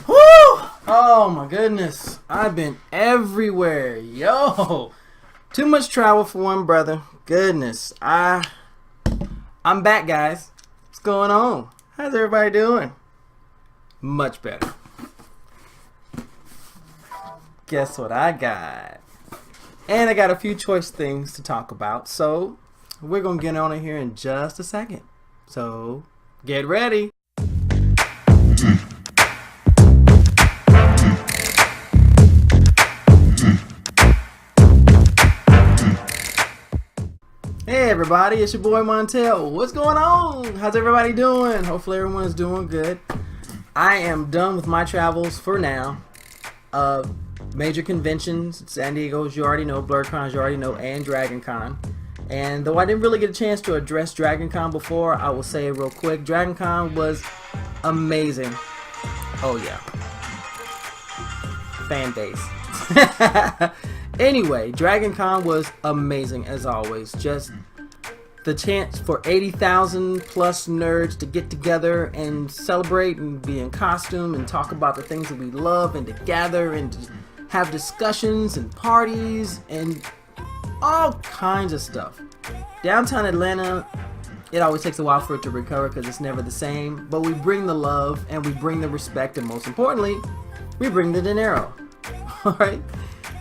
Woo! Oh my goodness. I've been everywhere. Yo. Too much travel for one brother. Goodness. I'm back, guys. What's going on? How's everybody doing? Much better. Guess what I got? And I got a few choice things to talk about. So we're going to get on it here in just a second. So get ready. Hey everybody, it's your boy Montel. What's going on? How's everybody doing? Hopefully everyone is doing good. I am done with my travels for now. Major conventions, San Diego, as you already know, BlurCon, as you already know, and DragonCon. And though I didn't really get a chance to address DragonCon before, I will say it real quick. DragonCon was amazing. Oh yeah. Fan base. Anyway, DragonCon was amazing as always. Just the chance for 80,000 plus nerds to get together and celebrate and be in costume and talk about the things that we love and to gather and to have discussions and parties and all kinds of stuff. Downtown Atlanta, it always takes a while for it to recover because it's never the same, but we bring the love and we bring the respect, and most importantly, we bring the dinero. Alright?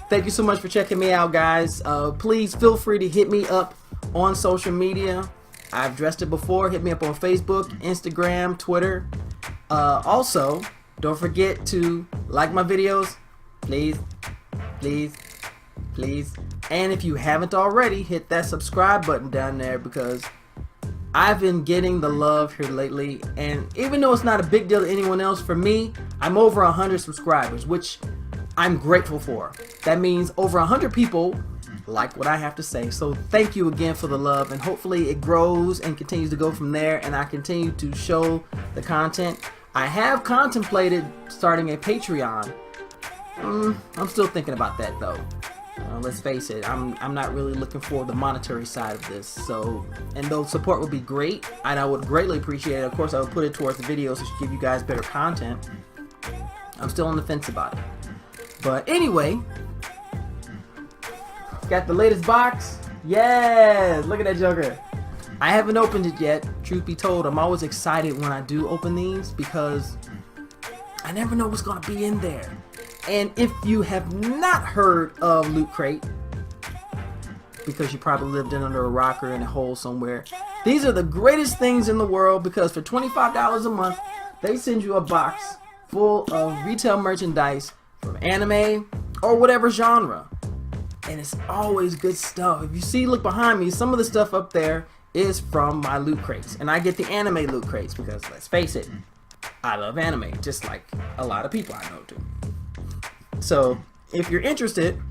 Thank you so much for checking me out, guys. Please feel free to hit me up on social media. I've addressed it before. Hit me up on Facebook, Instagram, Twitter. Also, don't forget to like my videos. Please, please, please. And if you haven't already, hit that subscribe button down there because I've been getting the love here lately. And even though it's not a big deal to anyone else, for me, I'm over 100 subscribers, which I'm grateful for. That means over 100 people like what I have to say. So thank you again for the love, and hopefully it grows and continues to go from there, and I continue to show the content. I have contemplated starting a Patreon. I'm still thinking about that though. Let's face it, I'm not really looking for the monetary side of this. So, and though support would be great, and I would greatly appreciate it, of course I would put it towards the videos to give you guys better content. I'm still on the fence about it. But anyway, got the latest box. Yes, look at that joker. I haven't opened it yet. Truth be told, I'm always excited when I do open these because I never know what's gonna be in there. And if you have not heard of Loot Crate, because you probably lived in under a rock or in a hole somewhere, these are the greatest things in the world because for $25 a month, they send you a box full of retail merchandise from anime or whatever genre, and it's always good stuff. If you see, look behind me, some of the stuff up there is from my loot crates, and I get the anime loot crates because let's face it, I love anime just like a lot of people I know do. So if you're interested,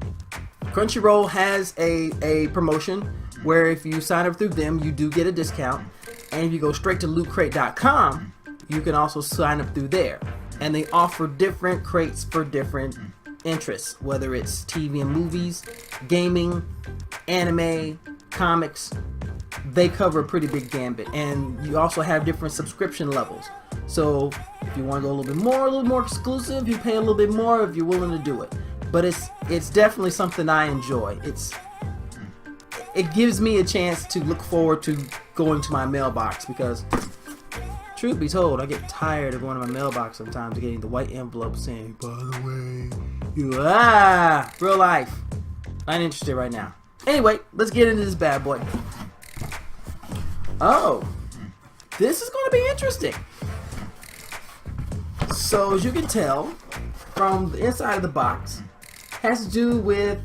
Crunchyroll has a promotion where if you sign up through them, you do get a discount, and if you go straight to lootcrate.com, you can also sign up through there. And they offer different crates for different interests, whether it's TV and movies, gaming, anime, comics. They cover a pretty big gambit, and you also have different subscription levels. So if you want to go a little more exclusive, you pay a little bit more if you're willing to do it. But it's definitely something I enjoy. It gives me a chance to look forward to going to my mailbox because, truth be told, I get tired of going to my mailbox sometimes and getting the white envelope saying, by the way, real life. I ain't interested right now. Anyway, let's get into this bad boy. Oh, this is going to be interesting. So, as you can tell from the inside of the box, has to do with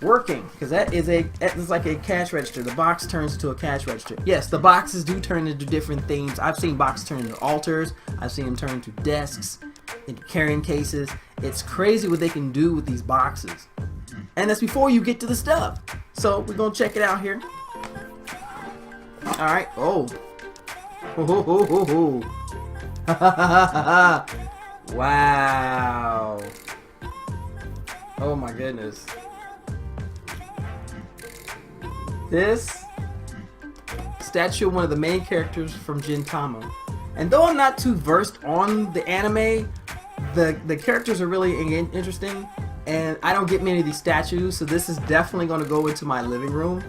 working, because it's like a cash register. The box turns into a cash register. Yes, the boxes do turn into different things. I've seen boxes turn into altars. I've seen them turn into desks, into carrying cases. It's crazy what they can do with these boxes. And that's before you get to the stuff. So we're gonna check it out here. All right. Oh. Wow. Oh my goodness. This statue of one of the main characters from Gintama. And though I'm not too versed on the anime, The characters are really interesting, and I don't get many of these statues, so this is definitely going to go into my living room.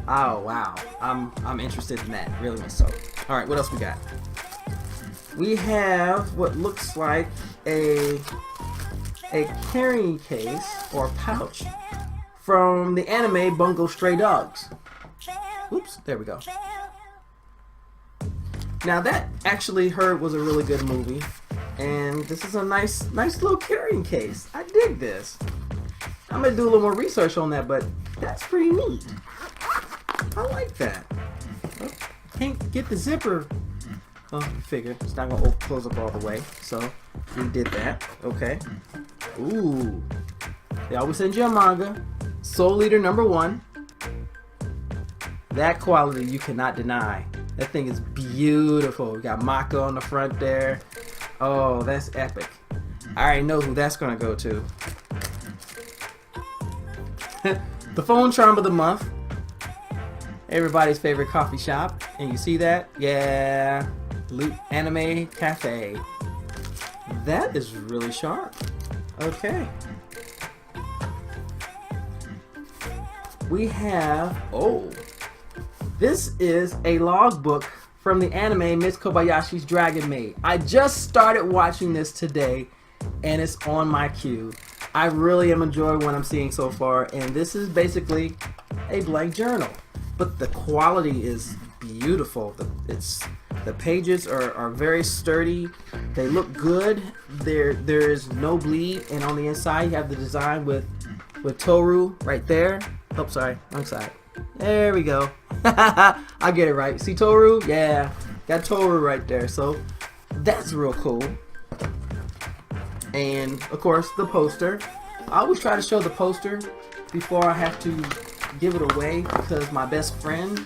Oh wow, I'm interested in that, really much so. All right, what else we got? We have what looks like a carrying case or pouch from the anime Bungo Stray Dogs. Oops, there we go. Now that actually heard was a really good movie, and this is a nice little carrying case. I dig this. I'm gonna do a little more research on that, but that's pretty neat. I like that. Oh, can't get the zipper. Oh, figure it's not gonna close up all the way, so we did that. Okay. Ooh, they always send you a manga. Soul Leader #1. That quality you cannot deny. That thing is beautiful. We got Mako on the front there. Oh, that's epic. I already know who that's gonna go to. The phone charm of the month. Everybody's favorite coffee shop. And you see that? Yeah. Loot Anime Cafe. That is really sharp. Okay. We have, oh, this is a logbook from the anime Miss Kobayashi's Dragon Maid. I just started watching this today, and it's on my queue. I really am enjoying what I'm seeing so far, and this is basically a blank journal, but the quality is beautiful. The pages are very sturdy. They look good. There's no bleed, and on the inside you have the design with Toru right there. Oh, sorry, wrong side. There we go. I get it right. See Toru? Yeah, got Toru right there. So that's real cool. And of course the poster. I always try to show the poster before I have to give it away, because my best friend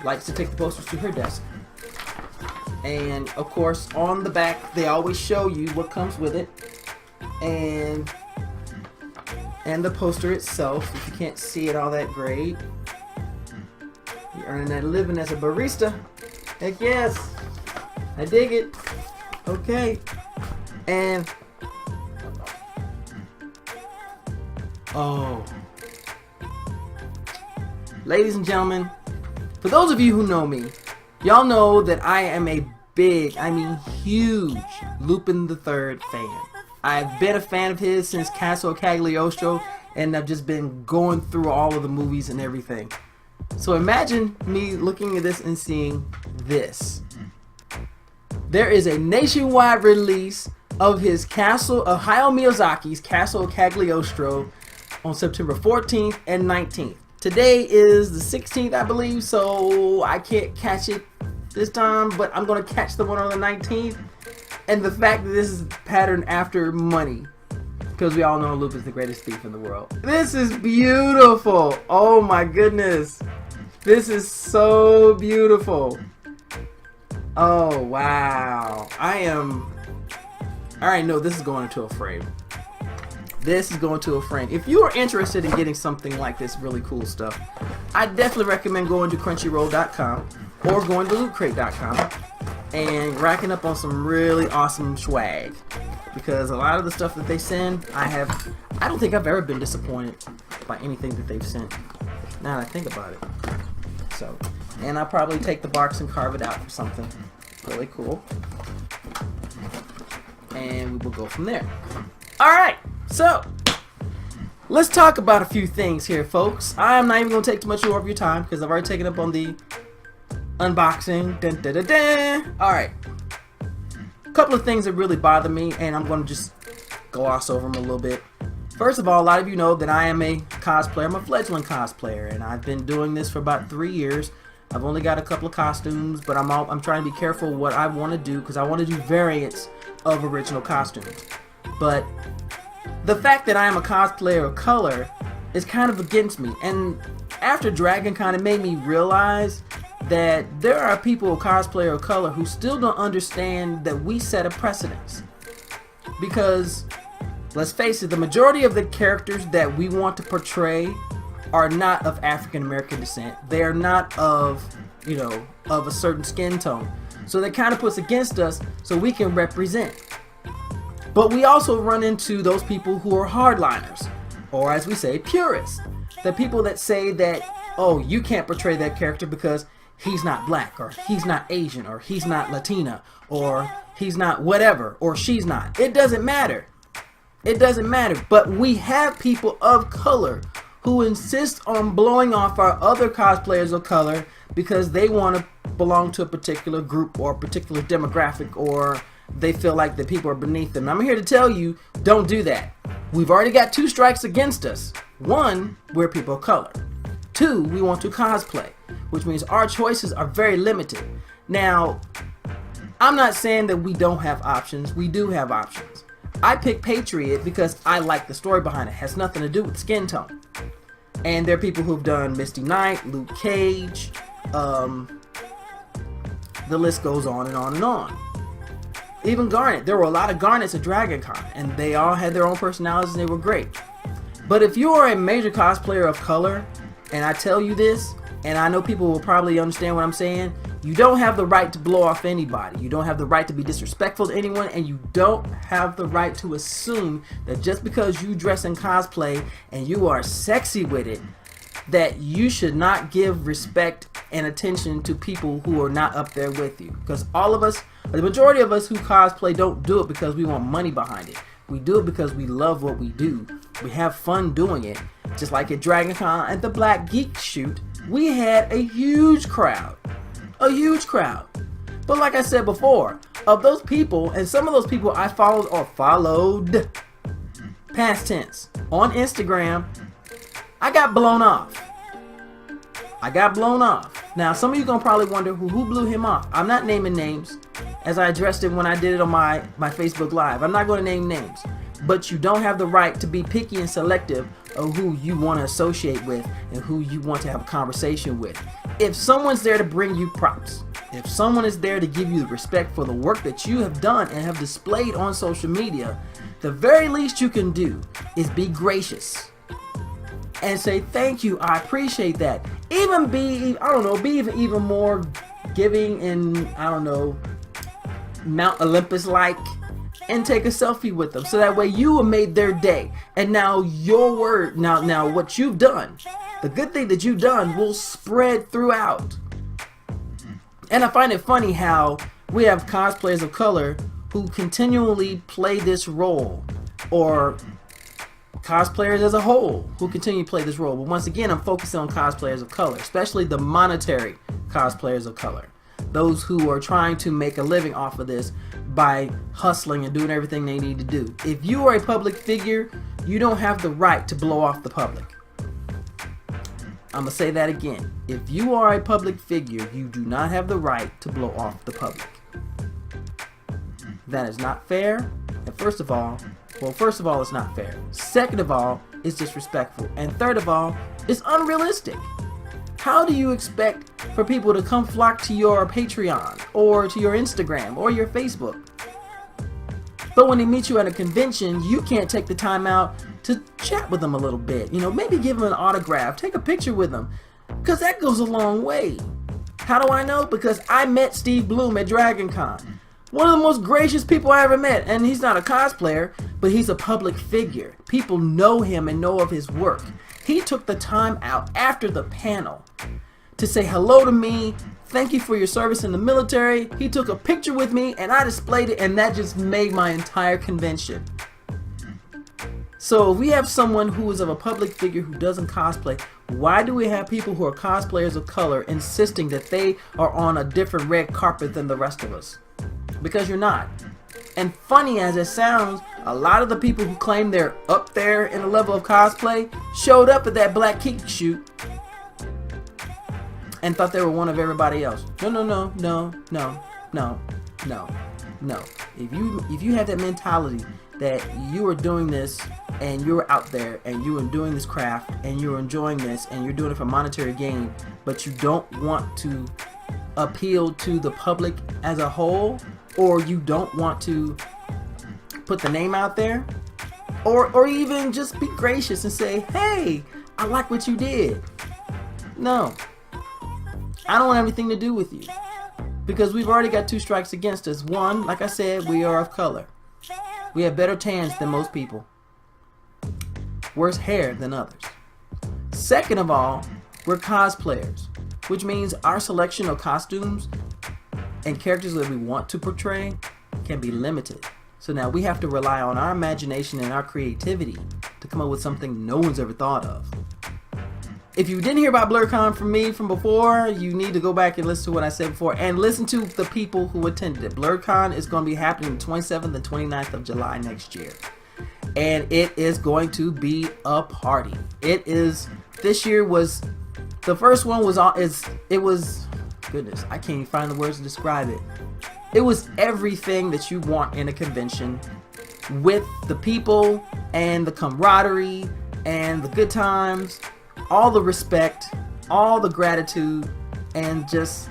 likes to take the posters to her desk. And of course on the back they always show you what comes with it, and the poster itself. If you can't see it all that great, you're earning that living as a barista. Heck yes, I dig it. Okay, and oh, ladies and gentlemen, for those of you who know me, y'all know that I am a big, I mean huge, Lupin the Third fan. I've been a fan of his since Castle Cagliostro, and I've just been going through all of the movies and everything. So imagine me looking at this and seeing this. There is a nationwide release of his Hayao Miyazaki's Castle Cagliostro on September 14th and 19th. Today is the 16th, I believe, so I can't catch it this time, but I'm going to catch the one on the 19th. And the fact that this is patterned after money, because we all know Lupin's the greatest thief in the world. This is beautiful. Oh my goodness. This is so beautiful. Oh wow. I already know this is going into a frame. This is going to a frame. If you are interested in getting something like this really cool stuff, I definitely recommend going to crunchyroll.com or going to lootcrate.com and racking up on some really awesome swag, because a lot of the stuff that they send, I don't think I've ever been disappointed by anything that they've sent, now that I think about it. So, and I'll probably take the box and carve it out for something really cool, and we will go from there. Alright, so let's talk about a few things here, folks. I'm not even going to take too much more of your time, because I've already taken up on the unboxing. Dun, dun, dun, dun. Alright, a couple of things that really bother me, and I'm going to just gloss over them a little bit. First of all, a lot of you know that I am a cosplayer. I'm a fledgling cosplayer, and I've been doing this for about 3 years. I've only got a couple of costumes, but I'm trying to be careful what I want to do, because I want to do variants of original costumes. But the fact that I am a cosplayer of color is kind of against me, and after Dragon Con, it made me realize that there are people of cosplayer of color who still don't understand that we set a precedence. Because let's face it, the majority of the characters that we want to portray are not of African American descent. They are not of, of a certain skin tone. So that kind of puts against us so we can represent. But we also run into those people who are hardliners, or as we say, purists. The people that say that, oh, you can't portray that character because he's not black, or he's not Asian, or he's not Latina, or he's not whatever, or she's not. It doesn't matter. It doesn't matter. But we have people of color who insist on blowing off our other cosplayers of color because they want to belong to a particular group or a particular demographic, or they feel like the people are beneath them. I'm here to tell you, don't do that. We've already got 2 strikes against us. 1, we're people of color. 2, we want to cosplay, which means our choices are very limited. Now, I'm not saying that we don't have options. We do have options. I picked Patriot because I like the story behind it. It has nothing to do with skin tone. And there are people who've done Misty Knight, Luke Cage, the list goes on and on and on. Even Garnet. There were a lot of Garnets at Dragon Con, and they all had their own personalities and they were great. But if you are a major cosplayer of color, and I tell you this, and I know people will probably understand what I'm saying, you don't have the right to blow off anybody. You don't have the right to be disrespectful to anyone, and you don't have the right to assume that just because you dress in cosplay and you are sexy with it, that you should not give respect and attention to people who are not up there with you. Because all of us, the majority of us who cosplay, don't do it because we want money behind it. We do it because we love what we do. We have fun doing it. Just like at Dragon Con at the Black Geek shoot, we had a huge crowd. A huge crowd. But like I said before, of those people, and some of those people I followed, past tense, on Instagram, I got blown off. I got blown off. Now, some of you gonna probably wonder who blew him off. I'm not naming names, as I addressed it when I did it on my Facebook Live. I'm not going to name names. But you don't have the right to be picky and selective of who you want to associate with and who you want to have a conversation with. If someone's there to bring you props, if someone is there to give you the respect for the work that you have done and have displayed on social media, the very least you can do is be gracious and say, thank you, I appreciate that. Even be even more giving and, Mount Olympus like, and take a selfie with them, so that way you have made their day. And now your word, now what you've done, the good thing that you've done will spread throughout. And I find it funny how we have cosplayers of color who continually play this role, or cosplayers as a whole who continue to play this role. But once again, I'm focusing on cosplayers of color, especially the monetary cosplayers of color. Those who are trying to make a living off of this by hustling and doing everything they need to do. If you are a public figure, you don't have the right to blow off the public. I'm going to say that again. If you are a public figure, you do not have the right to blow off the public. That is not fair. And first of all, it's not fair. Second of all, it's disrespectful. And third of all, it's unrealistic. How do you expect for people to come flock to your Patreon or to your Instagram or your Facebook? But when they meet you at a convention, you can't take the time out to chat with them a little bit. Maybe give them an autograph, take a picture with them, because that goes a long way. How do I know? Because I met Steve Bloom at Dragon Con. One of the most gracious people I ever met. And he's not a cosplayer, but he's a public figure. People know him and know of his work. He took the time out after the panel to say hello to me, thank you for your service in the military. He took a picture with me and I displayed it, and that just made my entire convention. So if we have someone who is of a public figure who doesn't cosplay, why do we have people who are cosplayers of color insisting that they are on a different red carpet than the rest of us? Because you're not. And funny as it sounds, a lot of the people who claim they're up there in the level of cosplay showed up at that Black Geek shoot and thought they were one of everybody else. No. If you have that mentality that you are doing this and you're out there and you are doing this craft and you're enjoying this and you're doing it for monetary gain, but you don't want to appeal to the public as a whole, or you don't want to put the name out there, or even just be gracious and say, hey, I like what you did. No, I don't want anything to do with you, because we've already got 2 strikes against us. 1, like I said, we are of color. We have better tans than most people. Worse hair than others. Second of all, we're cosplayers, which means our selection of costumes and characters that we want to portray can be limited. So now we have to rely on our imagination and our creativity to come up with something no one's ever thought of. If you didn't hear about BlurCon from me from before, you need to go back and listen to what I said before and listen to the people who attended it. BlurCon is going to be happening the 27th and 29th of July next year. And it is going to be a party. This year was, the first one was, goodness, I can't even find the words to describe it. It was everything that you want in a convention, with the people and the camaraderie and the good times, all the respect, all the gratitude, and just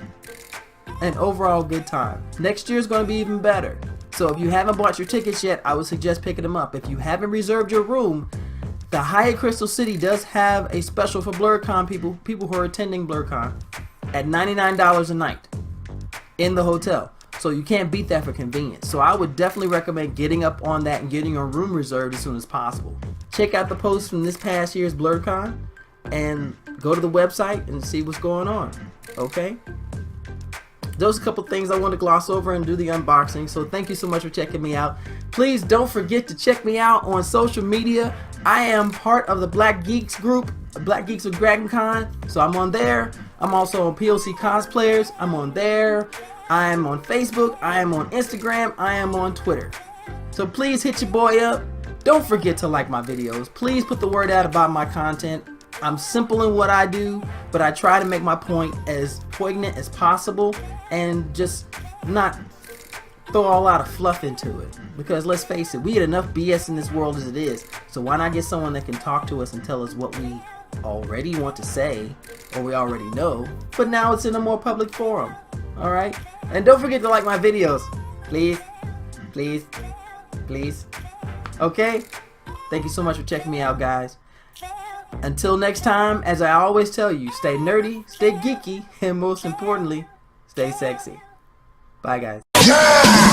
an overall good time. Next year is going to be even better. So if you haven't bought your tickets yet, I would suggest picking them up. If you haven't reserved your room, the Hyatt Crystal City does have a special for BlurCon people who are attending BlurCon at $99 a night in the hotel. So you can't beat that for convenience. So I would definitely recommend getting up on that and getting your room reserved as soon as possible. Check out the post from this past year's BlurCon and go to the website and see what's going on. Okay? Those are a couple things I want to gloss over and do the unboxing. So thank you so much for checking me out. Please don't forget to check me out on social media. I am part of the Black Geeks group, Black Geeks of Dragon Con. So I'm on there. I'm also on POC Cosplayers. I'm on there. I am on Facebook. I am on Instagram. I am on Twitter. So please hit your boy up. Don't forget to like my videos. Please put the word out about my content. I'm simple in what I do, but I try to make my point as poignant as possible and just not throw a lot of fluff into it. Because let's face it, we get enough BS in this world as it is. So why not get someone that can talk to us and tell us what we already want to say or we already know, but now it's in a more public forum. Alright? And don't forget to like my videos. Please. Please. Please. Okay? Thank you so much for checking me out, guys. Until next time, as I always tell you, stay nerdy, stay geeky, and most importantly, stay sexy. Bye, guys.